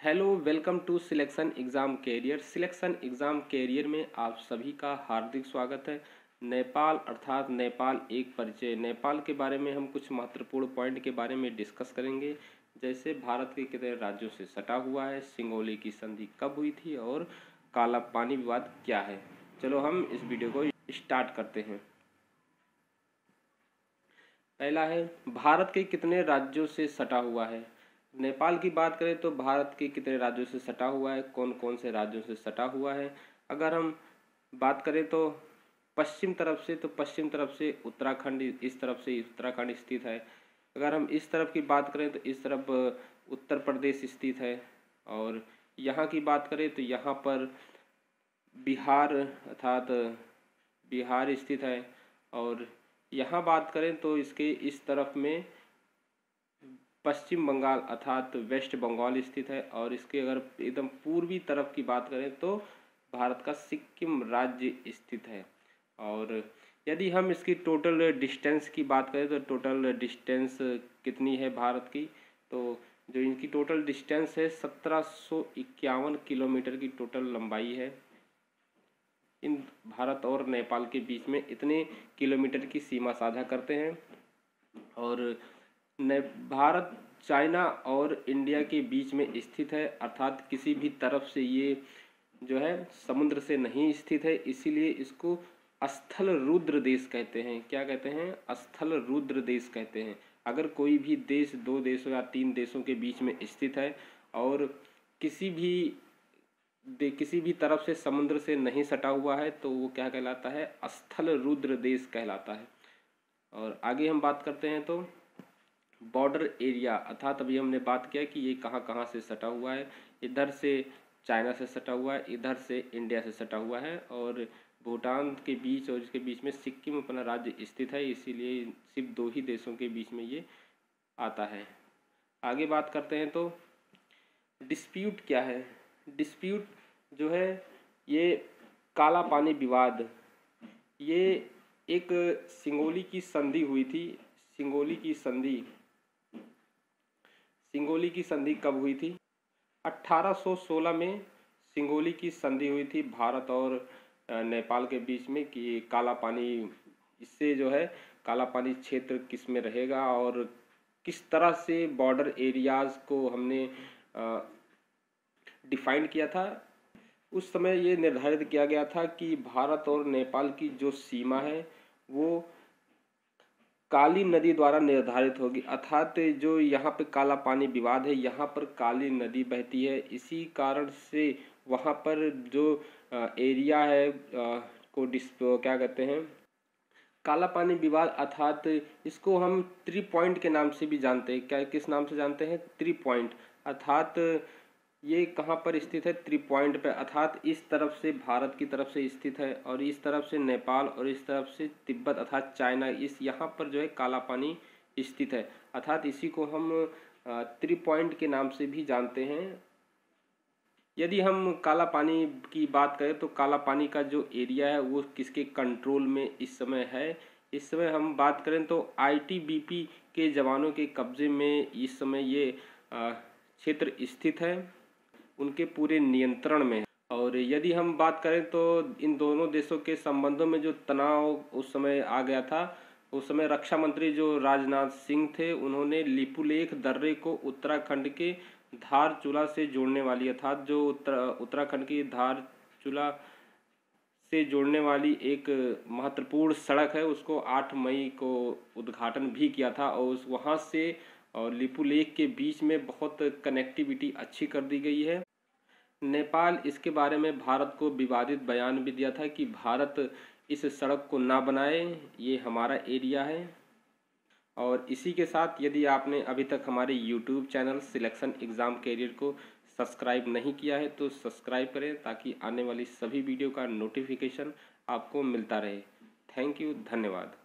Hello, welcome to selection exam career. Selection exam career में आप सभी का हार्दिक स्वागत है। नेपाल अर्थात नेपाल एक परिचय। नेपाल के बारे में हम कुछ महत्वपूर्ण पॉइंट के बारे में डिस्कस करेंगे, जैसे भारत के कितने राज्यों से सटा हुआ है, सिंगोली की संधि कब हुई थी और काला पानी विवाद क्या है। चलो हम इस वीडियो को स्टार्ट करते हैं। पहला है, भारत के कितने राज्यों से सटा हुआ है। नेपाल की बात करें तो भारत के कितने राज्यों से सटा हुआ है, कौन कौन से राज्यों से सटा हुआ है। अगर हम बात करें तो पश्चिम तरफ से उत्तराखंड, इस तरफ से उत्तराखंड स्थित है। अगर हम इस तरफ की बात करें तो इस तरफ उत्तर प्रदेश स्थित है। और यहाँ की बात करें तो यहाँ पर बिहार अर्थात बिहार स्थित है। और यहाँ बात करें तो इसके इस तरफ में पश्चिम बंगाल अर्थात वेस्ट बंगाल स्थित है। और इसके अगर एकदम पूर्वी तरफ की बात करें तो भारत का सिक्किम राज्य स्थित है। और यदि हम इसकी टोटल डिस्टेंस की बात करें तो टोटल डिस्टेंस कितनी है भारत की, तो जो इनकी टोटल डिस्टेंस है 1751 किलोमीटर की टोटल लंबाई है। इन भारत और नेपाल के बीच में इतने किलोमीटर की सीमा साझा करते हैं। और भारत चाइना और इंडिया के बीच में स्थित है, अर्थात किसी भी तरफ से ये जो है समुद्र से नहीं स्थित है, इसीलिए इसको स्थल रुद्र देश कहते हैं। क्या कहते हैं? स्थल रुद्र देश कहते हैं। अगर कोई भी देश दो देशों या तीन देशों के बीच में स्थित है और किसी भी तरफ से समुद्र से नहीं सटा हुआ है तो वो क्या कहलाता है? स्थल रुद्र देश कहलाता है। और आगे हम बात करते हैं तो बॉर्डर एरिया, अर्थात अभी हमने बात किया कि ये कहाँ कहाँ से सटा हुआ है। इधर से चाइना से सटा हुआ है, इधर से इंडिया से सटा हुआ है, और भूटान के बीच और इसके बीच में सिक्किम अपना राज्य स्थित है, इसीलिए सिर्फ दो ही देशों के बीच में ये आता है। आगे बात करते हैं तो डिस्प्यूट क्या है। डिस्प्यूट जो है ये काला पानी विवाद, ये एक सिंगोली की संधि हुई थी। सिंगोली की संधि कब हुई थी? 1816 में सिंगोली की संधि हुई थी भारत और नेपाल के बीच में कि काला पानी, इससे जो है काला पानी क्षेत्र किस में रहेगा और किस तरह से बॉर्डर एरियाज को हमने डिफाइन किया था। उस समय ये निर्धारित किया गया था कि भारत और नेपाल की जो सीमा है वो काली नदी द्वारा निर्धारित होगी, अर्थात जो यहाँ पे काला पानी विवाद है यहाँ पर काली नदी बहती है। इसी कारण से वहाँ पर जो एरिया है क्या कहते हैं, काला पानी विवाद, अर्थात इसको हम 3 पॉइंट के नाम से भी जानते हैं। क्या किस नाम से जानते हैं? 3 पॉइंट। अर्थात ये कहाँ पर स्थित है? 3 पॉइंट पे, अर्थात इस तरफ से भारत की तरफ से स्थित है और इस तरफ से नेपाल और इस तरफ से तिब्बत अर्थात चाइना, इस यहाँ पर जो है काला पानी स्थित है। अर्थात इसी को हम 3 पॉइंट के नाम से भी जानते हैं। यदि हम काला पानी की बात करें तो काला पानी का जो एरिया है वो किसके कंट्रोल में इस समय है? इस समय हम बात करें तो ITBP के जवानों के कब्जे में इस समय ये क्षेत्र स्थित है, उनके पूरे नियंत्रण में है। और यदि हम बात करें तो इन दोनों देशों के संबंधों में जो तनाव उस समय आ गया था, उस समय रक्षा मंत्री जो राजनाथ सिंह थे, उन्होंने लिपुलेख दर्रे को उत्तराखंड के धारचूला से जोड़ने वाली, अर्थात जो उत्तराखंड की धारचूला से जोड़ने वाली एक महत्वपूर्ण सड़क है, उसको 8 मई को उद्घाटन भी किया था। और वहाँ से और लिपुलेख के बीच में बहुत कनेक्टिविटी अच्छी कर दी गई है। नेपाल इसके बारे में भारत को विवादित बयान भी दिया था कि भारत इस सड़क को ना बनाए, ये हमारा एरिया है। और इसी के साथ यदि आपने अभी तक हमारे YouTube channel selection exam career को सब्सक्राइब नहीं किया है तो सब्सक्राइब करें, ताकि आने वाली सभी वीडियो का नोटिफिकेशन आपको मिलता रहे। थैंक यू, धन्यवाद।